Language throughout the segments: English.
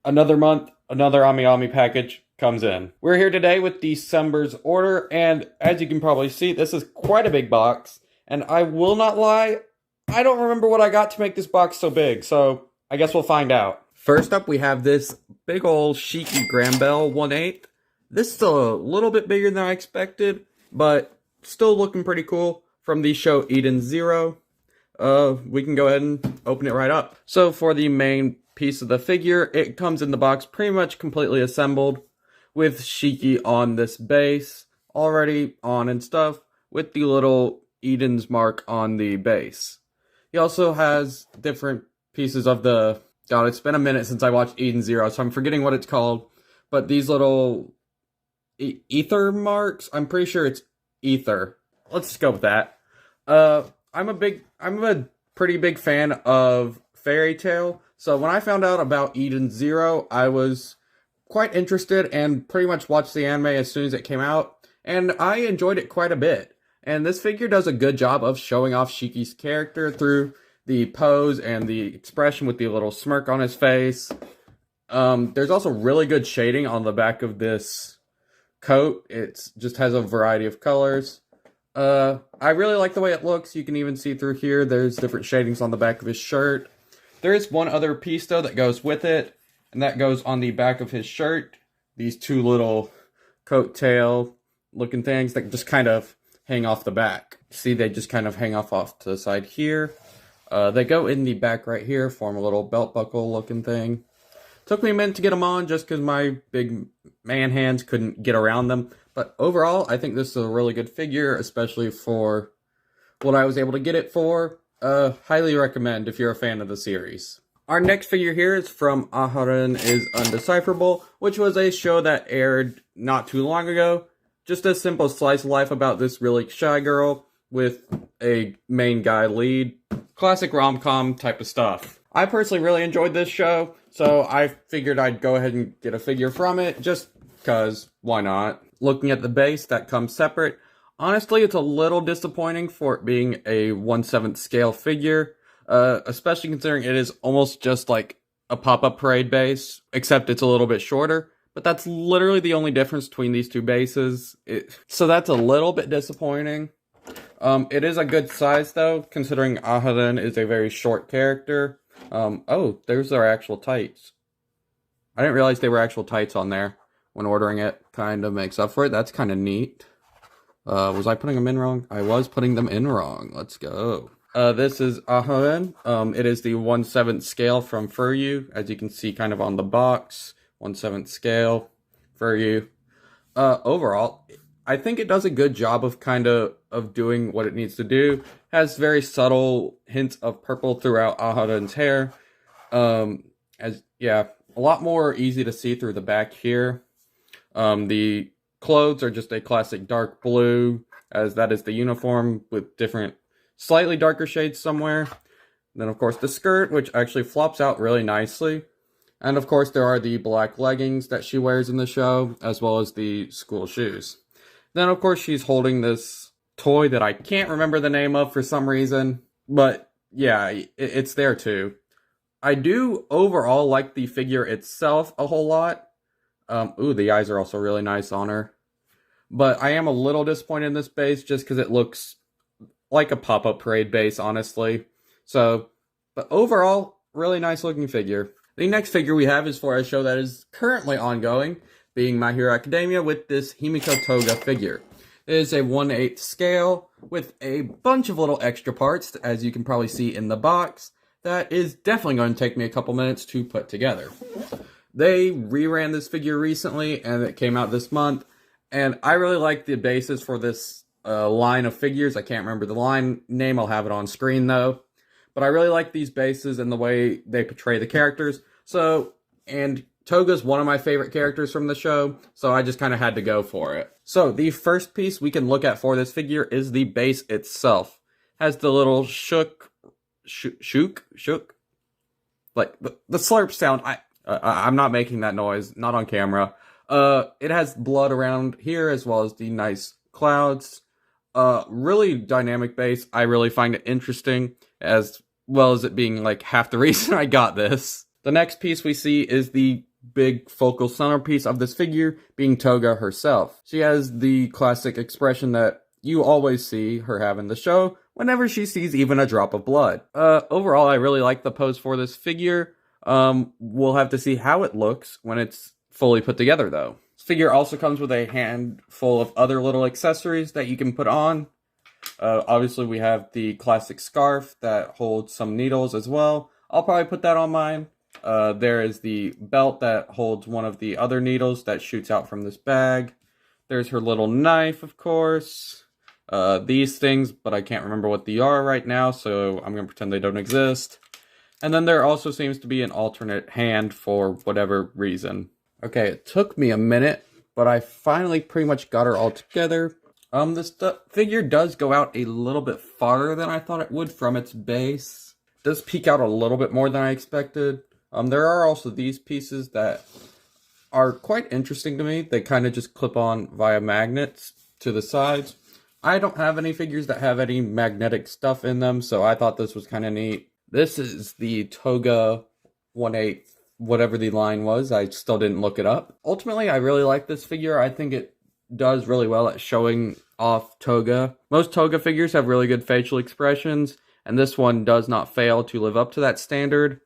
Another month, another Amiami package comes in. We're here today with December's order, and as you can probably see, this is quite a big box. And I will not lie, I don't remember what I got to make this box so big, so I guess we'll find out. First up, we have this big old Shiki Grambel 1/8. This is a little bit bigger than I expected, but still looking pretty cool from the show Eden Zero. We can go ahead and open it right up. So for the main piece of the figure, it comes in the box pretty much completely assembled with Shiki on this base, already on and stuff, with the little Eden's mark on the base. He also has different pieces of the... God, it's been a minute since I watched Eden Zero, so I'm forgetting what it's called. But these little ether marks, I'm pretty sure it's ether. Let's just go with that. I'm a pretty big fan of Fairy Tail, so when I found out about Eden Zero, I was quite interested and pretty much watched the anime as soon as it came out, and I enjoyed it quite a bit. And this figure does a good job of showing off Shiki's character through the pose and the expression with the little smirk on his face. There's also really good shading on the back of this coat. It just has a variety of colors. I really like the way it looks. You can even see through here, there's different shadings on the back of his shirt. There is one other piece, though, that goes with it, and that goes on the back of his shirt. These two little coattail looking things that just kind of hang off the back. See, they just kind of hang off to the side here. They go in the back right here, form a little belt buckle looking thing. Took me a minute to get them on just because my big man hands couldn't get around them. But overall, I think this is a really good figure, especially for what I was able to get it for. Highly recommend if you're a fan of the series. Our next figure here is from Aharen is Undecipherable, which was a show that aired not too long ago. Just a simple slice of life about this really shy girl with a main guy lead. Classic rom-com type of stuff. I personally really enjoyed this show, so I figured I'd go ahead and get a figure from it, just because, why not? Looking at the base, that comes separate. Honestly, it's a little disappointing for it being a 1/7 scale figure, especially considering it is almost just like a pop-up parade base, except it's a little bit shorter. But that's literally the only difference between these two bases. So that's a little bit disappointing. It is a good size, though, considering Aharen is a very short character. Oh, there's our actual tights. I didn't realize they were actual tights on there when ordering it. Kind of makes up for it. That's kind of neat. Was I putting them in wrong? I was putting them in wrong. Let's go. This is Aharen. It is the 1/7 scale from Furyu, as you can see kind of on the box. 1/7 scale, Furyu. Overall, I think it does a good job of of doing what it needs to do. Has very subtle hints of purple throughout Aharen's hair. A lot more easy to see through the back here. The clothes are just a classic dark blue, as that is the uniform with different, slightly darker shades somewhere. Then, of course, the skirt, which actually flops out really nicely. And, of course, there are the black leggings that she wears in the show, as well as the school shoes. Then, of course, she's holding this toy that I can't remember the name of for some reason. But, yeah, it's there, too. I do overall like the figure itself a whole lot. The eyes are also really nice on her. But I am a little disappointed in this base just because it looks like a pop-up parade base, honestly. But overall, really nice looking figure. The next figure we have is for a show that is currently ongoing, being My Hero Academia, with this Himiko Toga figure. It is a 1/8 scale with a bunch of little extra parts, as you can probably see in the box. That is definitely going to take me a couple minutes to put together. They reran this figure recently, and it came out this month. And I really like the basis for this line of figures. I can't remember the line name. I'll have it on screen, though. But I really like these bases and the way they portray the characters. And Toga's one of my favorite characters from the show, so I just kind of had to go for it. So, the first piece we can look at for this figure is the base itself. Has the little shook, like the slurp sound. I'm not making that noise, not on camera. It has blood around here as well as the nice clouds. Really dynamic base. I really find it interesting, as well as it being like half the reason I got this. The next piece we see is the big focal centerpiece of this figure being Toga herself. She has the classic expression that you always see her have in the show whenever she sees even a drop of blood. Overall, I really like the pose for this figure. We'll have to see how it looks when it's fully put together, though. This figure also comes with a handful of other little accessories that you can put on. Obviously, we have the classic scarf that holds some needles as well. I'll probably put that on mine. There is the belt that holds one of the other needles that shoots out from this bag. There's her little knife, of course. These things, but I can't remember what they are right now, so I'm going to pretend they don't exist. And then there also seems to be an alternate hand for whatever reason. Okay, it took me a minute, but I finally pretty much got her all together. This figure does go out a little bit farther than I thought it would from its base. It does peek out a little bit more than I expected. There are also these pieces that are quite interesting to me. They kind of just clip on via magnets to the sides. I don't have any figures that have any magnetic stuff in them, so I thought this was kind of neat. This is the Toga 1/8, whatever the line was. I still didn't look it up. Ultimately, I really like this figure. I think it does really well at showing off Toga. Most Toga figures have really good facial expressions, and this one does not fail to live up to that standard.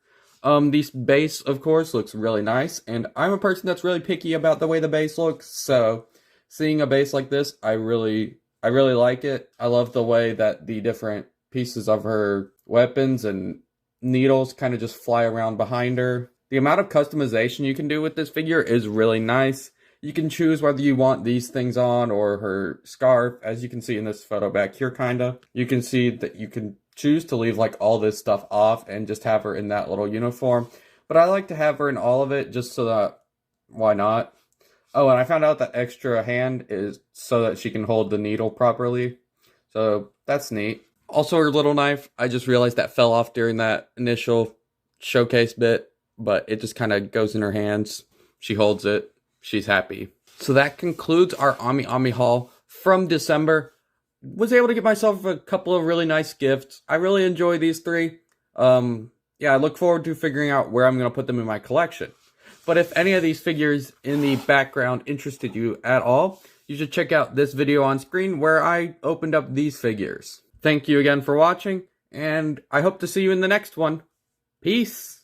The base, of course, looks really nice, and I'm a person that's really picky about the way the base looks, so seeing a base like this, I really like it. I love the way that the different pieces of her weapons and needles kind of just fly around behind her. The amount of customization you can do with this figure is really nice. You can choose whether you want these things on or her scarf, as you can see in this photo back here, kinda. You can see that you can choose to leave like all this stuff off and just have her in that little uniform. But I like to have her in all of it just so that, why not? Oh, and I found out that extra hand is so that she can hold the needle properly. So that's neat. Also her little knife, I just realized that fell off during that initial showcase bit, but it just kind of goes in her hands. She holds it. She's happy. So that concludes our Amiami haul from December. Was able to get myself a couple of really nice gifts. I really enjoy these three. Yeah, I look forward to figuring out where I'm going to put them in my collection. But if any of these figures in the background interested you at all, you should check out this video on screen where I opened up these figures. Thank you again for watching, and I hope to see you in the next one. Peace!